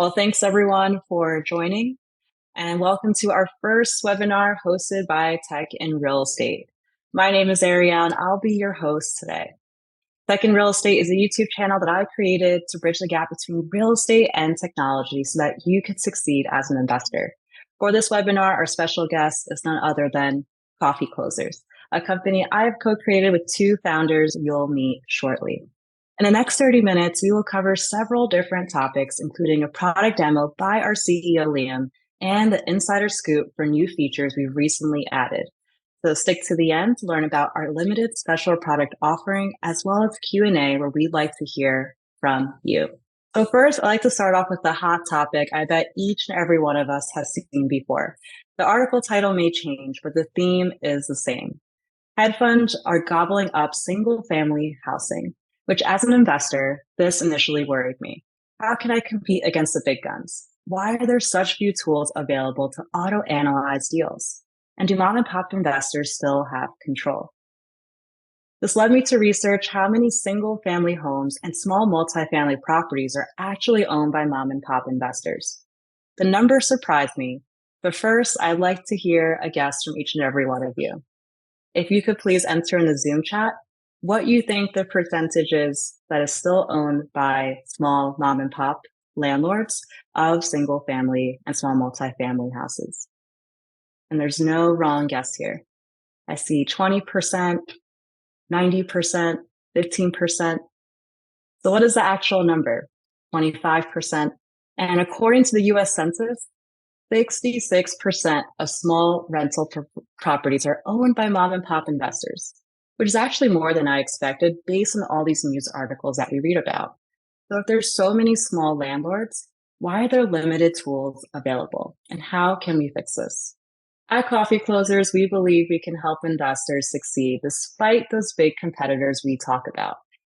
Well, thanks everyone for joining and welcome to our first webinar hosted by Tech in Real Estate. My name is Ariel and I'll be your host today. Tech in Real Estate is a YouTube channel that I created to bridge the gap between real estate and technology so that you could succeed as an investor. For this webinar, our special guest is none other than Coffee Clozers, a company I've co-created with two founders you'll meet shortly. In the next 30 minutes, we will cover several different topics, including a product demo by our CEO, Liam, and the insider scoop for new features we've recently added. So stick to the end to learn about our limited special product offering, as well as Q&A where we'd like to hear from you. So first, I'd like to start off with the hot topic I bet each and every one of us has seen before. The article title may change, but the theme is the same. Hedge funds are gobbling up single-family housing, which as an investor, this initially worried me. How can I compete against the big guns? Why are there such few tools available to auto-analyze deals? And do mom and pop investors still have control? This led me to research how many single family homes and small multifamily properties are actually owned by mom and pop investors. The numbers surprised me, but first I'd like to hear a guess from each and every one of you. If you could please enter in the Zoom chat what you think the percentage is that is still owned by small mom and pop landlords of single family and small multifamily houses. And there's no wrong guess here. I see 20%, 90%, 15%. So what is the actual number? 25%. And according to the US Census, 66% of small rental properties are owned by mom and pop investors, which is actually more than I expected based on all these news articles that we read about. So if there's so many small landlords, why are there limited tools available? And how can we fix this? At Coffee Closers, we believe we can help investors succeed despite those big competitors we talk about.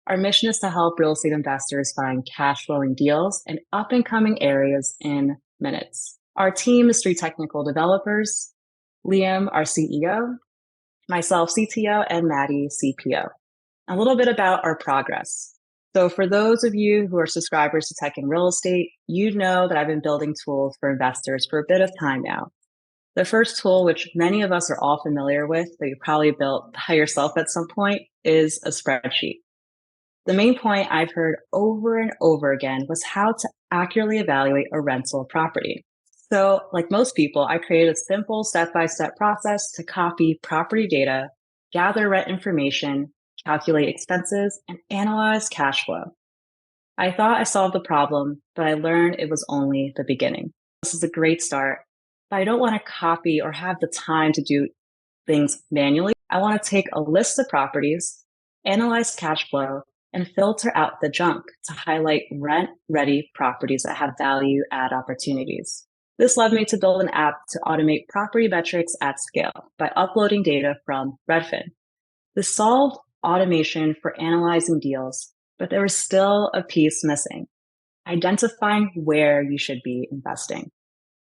Our mission is to help real estate investors find cash flowing deals in up and coming areas in minutes. Our team is 3 technical developers, Liam, our CEO, myself, CTO, and Maddie, CPO. A little bit about our progress. So for those of you who are subscribers to Tech in Real Estate, you know that I've been building tools for investors for a bit of time now. The first tool, which many of us are all familiar with, that you probably built by yourself at some point, is a spreadsheet. The main point I've heard over and over again was how to accurately evaluate a rental property. So like most people, I created a simple step-by-step process to copy property data, gather rent information, calculate expenses, and analyze cash flow. I thought I solved the problem, but I learned it was only the beginning. This is a great start, but I don't want to copy or have the time to do things manually. I want to take a list of properties, analyze cash flow, and filter out the junk to highlight rent-ready properties that have value-add opportunities. This led me to build an app to automate property metrics at scale by uploading data from Redfin. This solved automation for analyzing deals, but there was still a piece missing: identifying where you should be investing.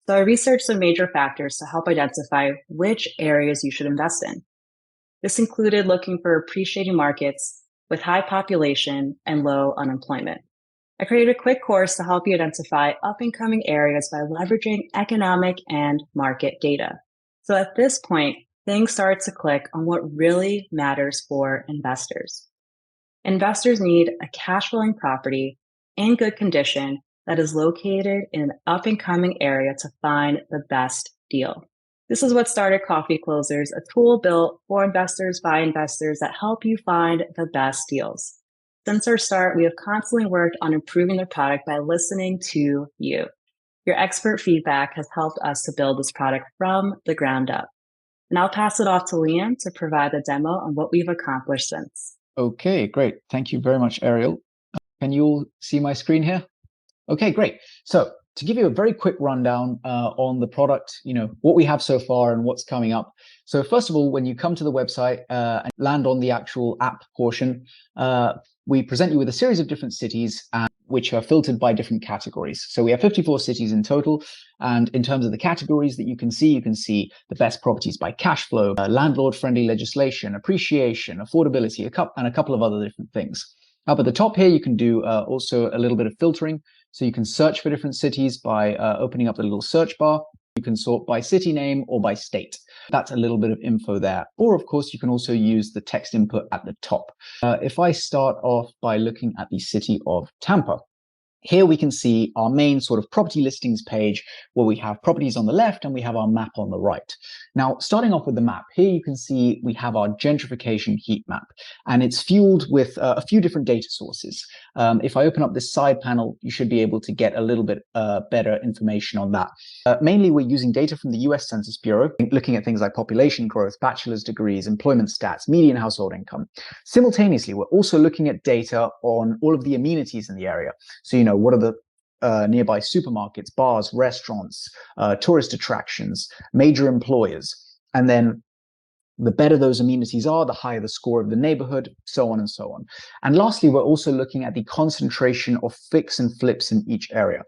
So I researched some major factors to help identify which areas you should invest in. This included looking for appreciating markets with high population and low unemployment. I created a quick course to help you identify up-and-coming areas by leveraging economic and market data. So at this point, things started to click on what really matters for investors. Investors need a cash flowing property in good condition that is located in an up-and-coming area to find the best deal. This is what started Coffee Closers, a tool built for investors by investors that help you find the best deals. Since our start, we have constantly worked on improving the product by listening to you. Your expert feedback has helped us to build this product from the ground up. And I'll pass it off to Liam to provide the demo on what we've accomplished since. Okay, great. Thank you very much, Ariel. Can you all see my screen here? Okay, great. So to give you a very quick rundown on the product, what we have so far and what's coming up. So first of all, when you come to the website and land on the actual app portion, we present you with a series of different cities which are filtered by different categories. So we have 54 cities in total. And in terms of the categories that you can see the best properties by cash flow, landlord-friendly legislation, appreciation, affordability, and a couple of other different things. Up at the top here, you can do also a little bit of filtering. So you can search for different cities by opening up the little search bar. You can sort by city name or by state. That's a little bit of info there. Or of course, you can also use the text input at the top. If I start off by looking at the city of Tampa, here we can see our main sort of property listings page where we have properties on the left and we have our map on the right. Now, starting off with the map, here you can see we have our gentrification heat map, and it's fueled with a few different data sources. If I open up this side panel, you should be able to get a little bit better information on that. Mainly, we're using data from the US Census Bureau, looking at things like population growth, bachelor's degrees, employment stats, median household income. Simultaneously, we're also looking at data on all of the amenities in the area. So, you know, what are the nearby supermarkets, bars, restaurants, tourist attractions, major employers. And then the better those amenities are, the higher the score of the neighborhood, so on and so on. And lastly, we're also looking at the concentration of fix and flips in each area,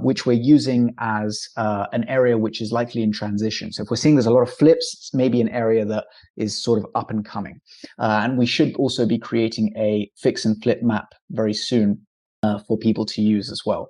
which we're using as an area which is likely in transition. So if we're seeing there's a lot of flips, it's maybe an area that is sort of up and coming. And we should also be creating a fix and flip map very soon for people to use as well.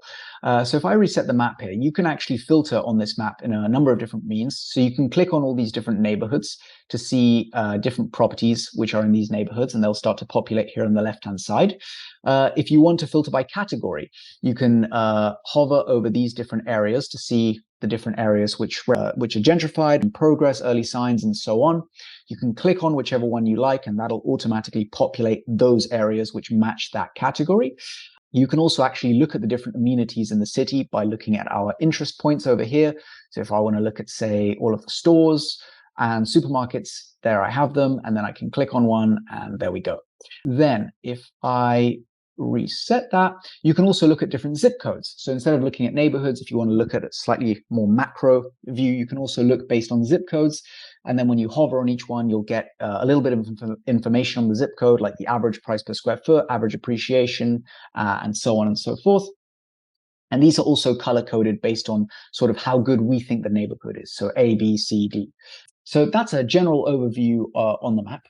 So if I reset the map here, you can actually filter on this map in a number of different means. So you can click on all these different neighborhoods to see different properties which are in these neighborhoods, and they'll start to populate here on the left-hand side. If you want to filter by category, you can hover over these different areas to see the different areas which are gentrified, in progress, early signs, and so on. You can click on whichever one you like, and that'll automatically populate those areas which match that category. You can also actually look at the different amenities in the city by looking at our interest points over here. So if I want to look at, say, all of the stores and supermarkets, there I have them, and then I can click on one, and there we go. Then if I reset that, you can also look at different zip codes. So instead of looking at neighborhoods, if you want to look at a slightly more macro view, you can also look based on zip codes. And then when you hover on each one, you'll get a little bit of information on the zip code, like the average price per square foot, average appreciation, and so on and so forth. And these are also color coded based on sort of how good we think the neighborhood is. So A, B, C, D. So that's a general overview on the map.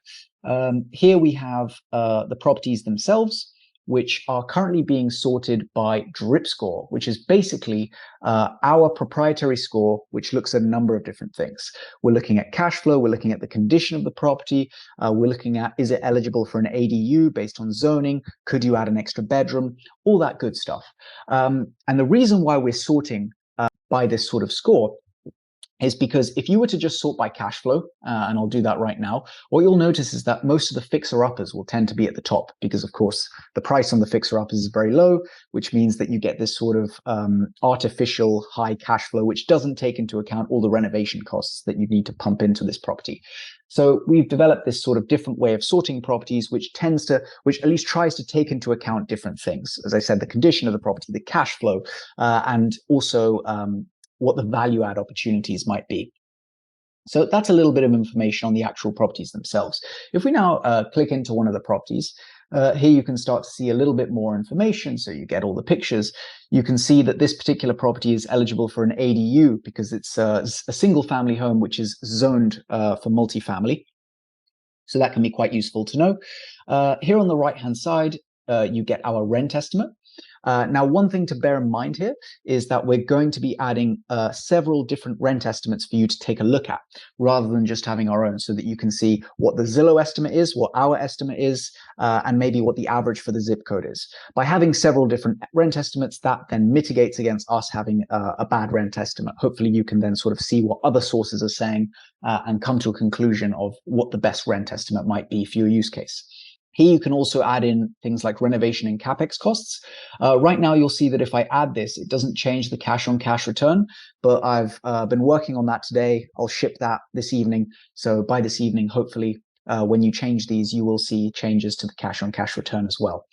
Here we have the properties themselves, which are currently being sorted by drip score, which is basically our proprietary score, which looks at a number of different things. We're looking at cash flow, we're looking at the condition of the property, we're looking at, is it eligible for an ADU based on zoning, could you add an extra bedroom, all that good stuff. And the reason why we're sorting by this sort of score is because if you were to just sort by cash flow, and I'll do that right now, what you'll notice is that most of the fixer-uppers will tend to be at the top because, of course, the price on the fixer-uppers is very low, which means that you get this sort of artificial high cash flow, which doesn't take into account all the renovation costs that you need to pump into this property. So we've developed this sort of different way of sorting properties, which at least tries to take into account different things. As I said, the condition of the property, the cash flow, and also what the value add opportunities might be. So that's a little bit of information on the actual properties themselves. If we now click into one of the properties, here you can start to see a little bit more information. So you get all the pictures. You can see that this particular property is eligible for an ADU because it's a single family home, which is zoned for multifamily. So that can be quite useful to know. Here on the right-hand side, you get our rent estimate. Now, one thing to bear in mind here is that we're going to be adding several different rent estimates for you to take a look at, rather than just having our own, so that you can see what the Zillow estimate is, what our estimate is, and maybe what the average for the zip code is. By having several different rent estimates, that then mitigates against us having a bad rent estimate. Hopefully, you can then sort of see what other sources are saying and come to a conclusion of what the best rent estimate might be for your use case. Here you can also add in things like renovation and capex costs. Right now, you'll see that if I add this, it doesn't change the cash on cash return, but I've been working on that today. I'll ship that this evening. So by this evening, hopefully, when you change these, you will see changes to the cash on cash return as well.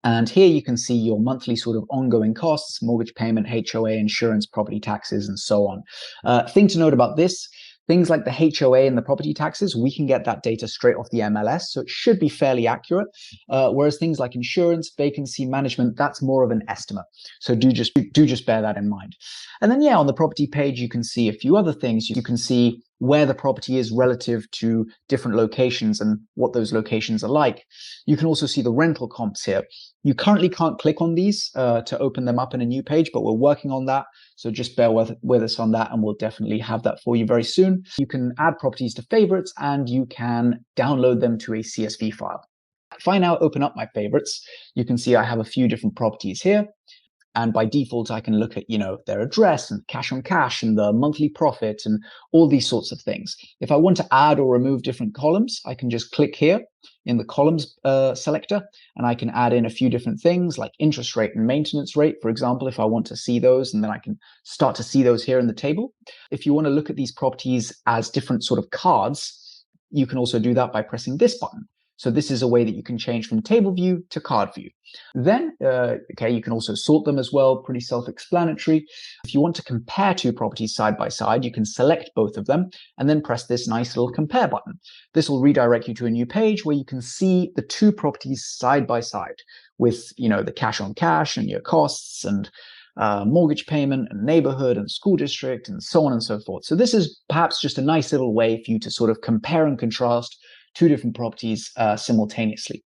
And here you can see your monthly sort of ongoing costs, mortgage payment, HOA, insurance, property taxes, and so on. Thing to note about this, things like the HOA and the property taxes, we can get that data straight off the MLS, so it should be fairly accurate. Whereas things like insurance, vacancy management, that's more of an estimate. So do just bear that in mind. And then, yeah, on the property page, you can see a few other things. You can see where the property is relative to different locations and what those locations are like. You can also see the rental comps here. You currently can't click on these to open them up in a new page, but we're working on that. So just bear with us on that, and we'll definitely have that for you very soon. You can add properties to favorites, and you can download them to a CSV file. If I now open up my favorites, you can see I have a few different properties here. And by default, I can look at, their address and cash on cash and the monthly profit and all these sorts of things. If I want to add or remove different columns, I can just click here in the columns selector, and I can add in a few different things like interest rate and maintenance rate, for example, if I want to see those, and then I can start to see those here in the table. If you want to look at these properties as different sort of cards, you can also do that by pressing this button. So this is a way that you can change from table view to card view. Then, you can also sort them as well, pretty self-explanatory. If you want to compare two properties side by side, you can select both of them and then press this nice little compare button. This will redirect you to a new page where you can see the two properties side by side with, the cash on cash and your costs and mortgage payment and neighborhood and school district and so on and so forth. So this is perhaps just a nice little way for you to sort of compare and contrast two different properties simultaneously.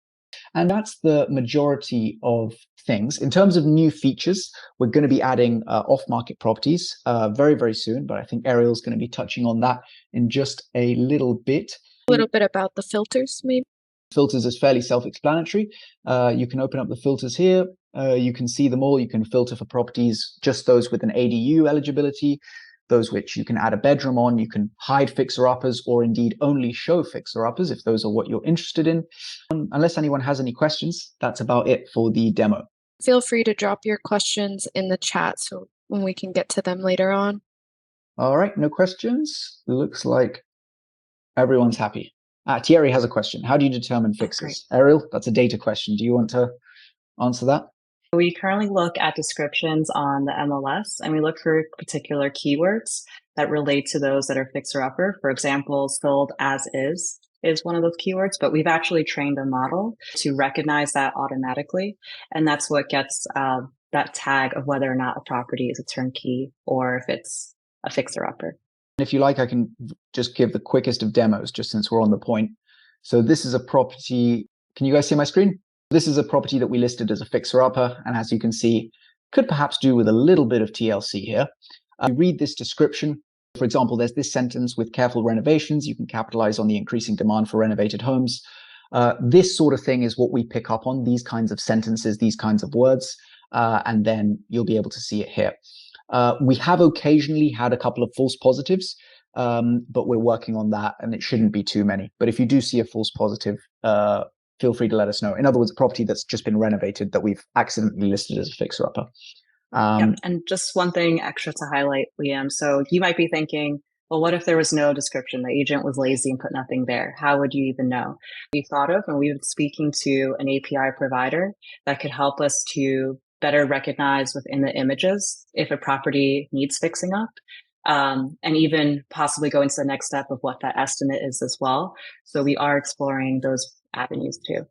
And that's the majority of things. In terms of new features, we're going to be adding off-market properties very, very soon, but I think Ariel's going to be touching on that in just a little bit. A little bit about the filters, maybe? Filters is fairly self-explanatory. You can open up the filters here. You can see them all. You can filter for properties, just those with an ADU eligibility, those which you can add a bedroom on. You can hide fixer-uppers or indeed only show fixer-uppers if those are what you're interested in. Unless anyone has any questions, that's about it for the demo. Feel free to drop your questions in the chat so when we can get to them later on. All right, no questions. Looks like everyone's happy. Thierry has a question. How do you determine fixes? Ariel, that's a data question. Do you want to answer that? We currently look at descriptions on the MLS, and we look for particular keywords that relate to those that are fixer-upper. For example, sold as is one of those keywords, but we've actually trained a model to recognize that automatically. And that's what gets that tag of whether or not a property is a turnkey or if it's a fixer-upper. If you like, I can just give the quickest of demos, just since we're on the point. So this is a property. Can you guys see my screen? This is a property that we listed as a fixer-upper, and as you can see, could perhaps do with a little bit of TLC here. You read this description. For example, there's this sentence: with careful renovations, you can capitalize on the increasing demand for renovated homes. This sort of thing is what we pick up on, these kinds of sentences, these kinds of words, and then you'll be able to see it here. We have occasionally had a couple of false positives, but we're working on that, and it shouldn't be too many. But if you do see a false positive, feel free to let us know. In other words, a property that's just been renovated that we've accidentally listed as a fixer-upper. Yep. And just one thing extra to highlight, Liam. So you might be thinking, well, what if there was no description? The agent was lazy and put nothing there. How would you even know? We thought of, and we've been speaking to an API provider that could help us to better recognize within the images if a property needs fixing up, and even possibly go into the next step of what that estimate is as well. So we are exploring those avenues too.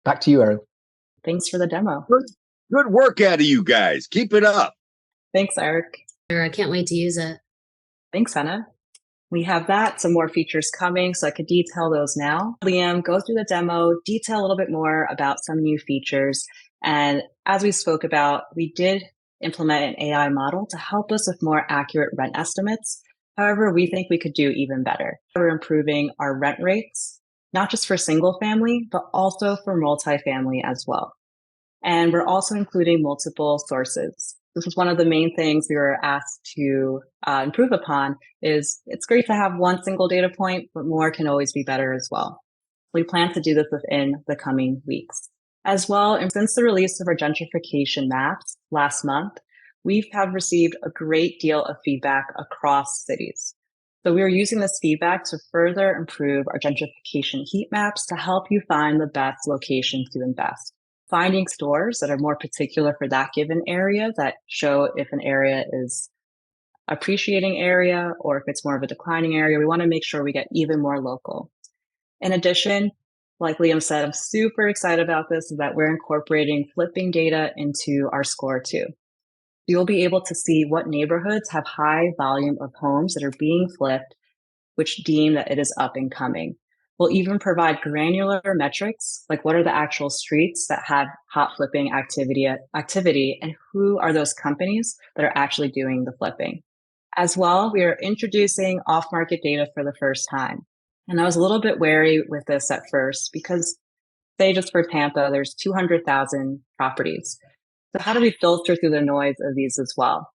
Back to you, Ariel. Thanks for the demo. Good work out of you guys. Keep it up. Thanks, Eric. I can't wait to use it. Thanks, Anna. We have some more features coming, so I could detail those now. Liam, go through the demo, detail a little bit more about some new features. And as we spoke about, we did implement an AI model to help us with more accurate rent estimates. However, we think we could do even better. We're improving our rent rates, not just for single family, but also for multifamily as well. And we're also including multiple sources. This is one of the main things we were asked to improve upon. Is it's great to have one single data point, but more can always be better as well. We plan to do this within the coming weeks. As well, and since the release of our gentrification maps last month, we have received a great deal of feedback across cities. So we are using this feedback to further improve our gentrification heat maps to help you find the best location to invest. Finding stores that are more particular for that given area, that show if an area is appreciating area or if it's more of a declining area. We want to make sure we get even more local. In addition, like Liam said, I'm super excited about this, is that we're incorporating flipping data into our score too. You'll be able to see what neighborhoods have high volume of homes that are being flipped which deem that it is up and coming. We'll even provide granular metrics, like what are the actual streets that have hot flipping activity, and who are those companies that are actually doing the flipping. As well, we are introducing off-market data for the first time. And I was a little bit wary with this at first because, say just for Tampa, there's 200,000 properties. So how do we filter through the noise of these as well?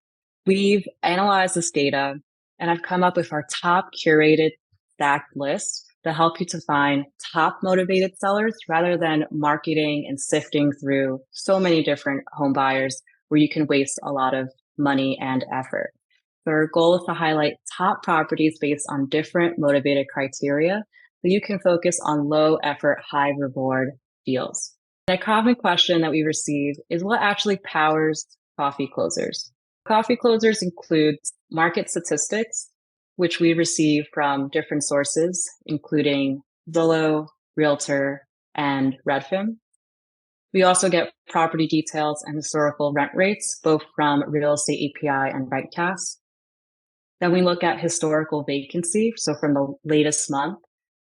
We've analyzed this data and I've come up with our top curated stacked list to help you to find top motivated sellers rather than marketing and sifting through so many different home buyers where you can waste a lot of money and effort. So our goal is to highlight top properties based on different motivated criteria so you can focus on low effort, high reward deals. A common question that we receive is what actually powers Coffee Clozers? Coffee Clozers includes market statistics, which we receive from different sources, including Zillow, Realtor, and Redfin. We also get property details and historical rent rates, both from Real Estate API and Rentcast. Then we look at historical vacancy, so from the latest month,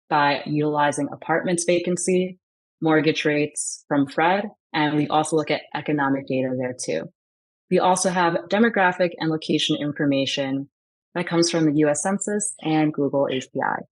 by utilizing apartments vacancy, mortgage rates from Fred, and we also look at economic data there too. We also have demographic and location information that comes from the US Census and Google API.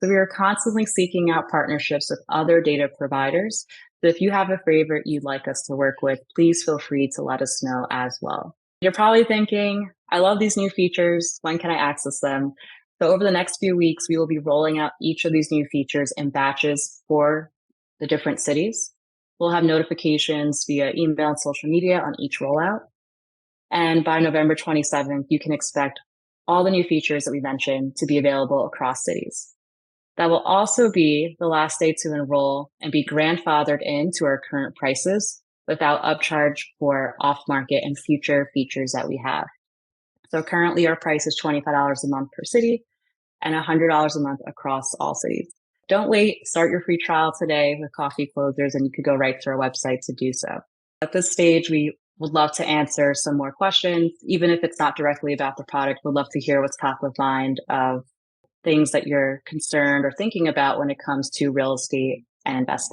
So we are constantly seeking out partnerships with other data providers. So if you have a favorite you'd like us to work with, please feel free to let us know as well. You're probably thinking, I love these new features. When can I access them? So over the next few weeks, we will be rolling out each of these new features in batches for the different cities. We'll have notifications via email and social media on each rollout. And by November 27th, you can expect all the new features that we mentioned to be available across cities. That will also be the last day to enroll and be grandfathered into our current prices without upcharge for off-market and future features that we have. So currently our price is $25 a month per city and $100 a month across all cities. Don't wait, start your free trial today with Coffee Clozers and you could go right to our website to do so. At this stage, we would love to answer some more questions, even if it's not directly about the product. We'd love to hear what's top of mind of things that you're concerned or thinking about when it comes to real estate and investing.